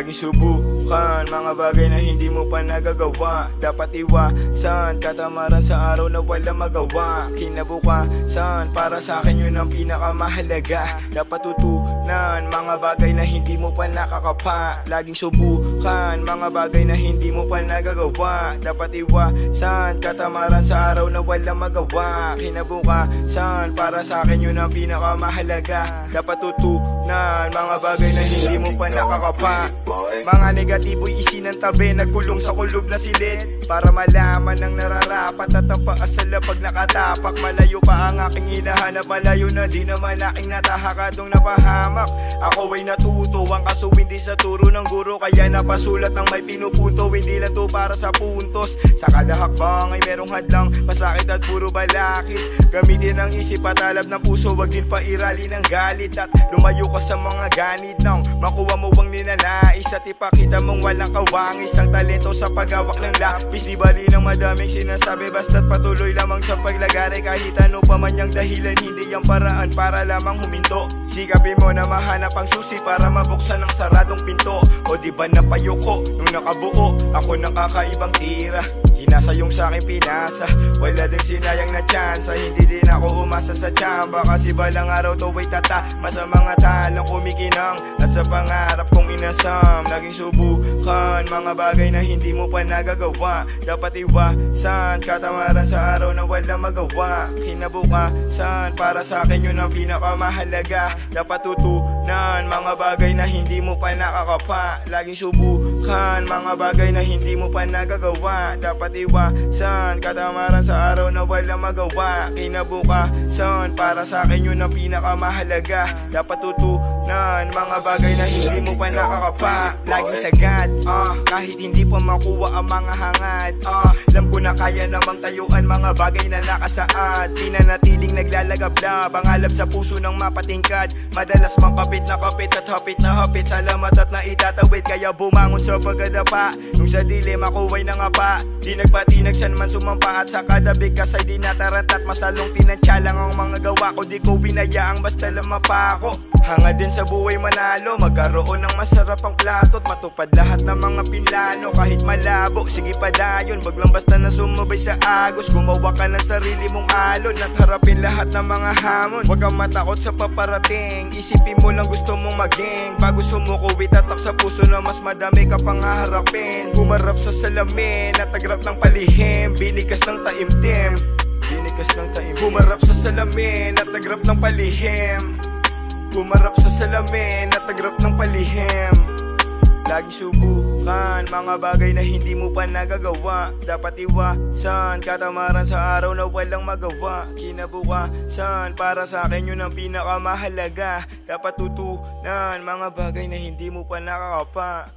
Laging subukan mga bagay na hindi mo pa nagagawa. Dapat iwasan katamaran sa araw na walang magawa. Kinabukasan para sa akin yun ang pinakamahalaga. Dapat tutunan mga bagay na hindi mo pa nakakapa. Laging subukan mga bagay na hindi mo pa nagagawa. Dapat iwasan katamaran sa araw na walang magawa. Kinabukasan para sa akin yun ang pinakamahalaga. Dapat tutunan mga bagay na hindi mo pa nakakapa. Mga negatibo'y isinantabi, nagkulong sa kulob na silid, para malaman ang nararapat at ang paasala pag nakatapak. Malayo pa ang aking hinahanap, malayo na di naman aking natahakadong napahamak. Ako ay natuto, ang kaso hindi sa turo ng guro, kaya napasulat ng may pinupunto. Hindi lang to para sa puntos, sa kada hakbang ay merong hadlang, pasakit at puro balakid. Gamitin ang isip at alab ng puso, wag din pairali ng galit. At lumayo ka sa mga ganit nang makuha mo ang ninanais, at ipakita mong walang kawangis ang talento sa paghawak ng lapis. Di bali ng madaming sinasabi, basta't patuloy lamang sa paglagari. Kahit ano pa man yung dahilan, hindi yung paraan para lamang huminto. Sikapin mo na mahanap ang susi para mabuksan ang saradong pinto. O di ba napayoko nung nakabuo ako ng kakaibang tira. Hinasa yung sa'king pinasa, wala din sinayang na tsansa. Hindi din ako umasa sa tsamba, kasi balang araw to ay tatama sa mga talang kumikinang at sa pangarap kong inasam. Laging subukan mga bagay na hindi mo pa nagagawa. Dapat iwasan katamaran sa araw na walang magawa. Kinabukasan para sa akin yun ang pinakamahalaga. Dapat tutunan mga bagay na hindi mo pa nakakapa. Laging subukan mga bagay na hindi mo pa nagagawa. Dapat iwasan katamaran sa araw na walang magawa. Kinabukasan para sa akin yun ang pinakamahalaga. Dapat tutunan mga bagay na hindi mo pa nakakapa. Laging sagad, kahit hindi pa makuha ang mga hangad. Alam ko na kaya namang tayuan mga bagay na nakasaad. Pinanatiling naglalagablab ang alam sa puso ng mapatingkad. Madalas mang kapit na kapit at hapit na hapit. Salamat at naitatawid, kaya bumangon sa pagdadapa. Nung sa dilim ako ay nangapa, di nagpatinag siyan man sumampa. At sa kada bigkas ay di natarantat, mas lalong tinantya lang ang mga gawa ko. Di ko binayaang basta lamapa ako. Hanga din sa buhay manalo, magkaroon ng masarap ang plato at matupad lahat ng mga pinlano. Kahit malabo, sige pa dayon, wag lang basta na sumabay sa agos. Gumawa ka ng sarili mong alon at harapin lahat ng mga hamon. Wag kang matakot sa paparating, isipin mo lang gusto mong maging. Bago sumuko, itatak sa puso na mas madami ka pang haharapin. Humarap sa salamin at agrap ng palihim, binikas ng taimtim. Binikas ng taimtim. Humarap sa salamin at agrap ng palihim. Humarap sa salamin at agrap ng palihim. Laging subukan mga bagay na hindi mo pa nagagawa. Dapat iwasan katamaran sa araw na walang magawa. Kinabukasan para sa akin yun ang pinakamahalaga. Dapat tutunan mga bagay na hindi mo pa nakakapa.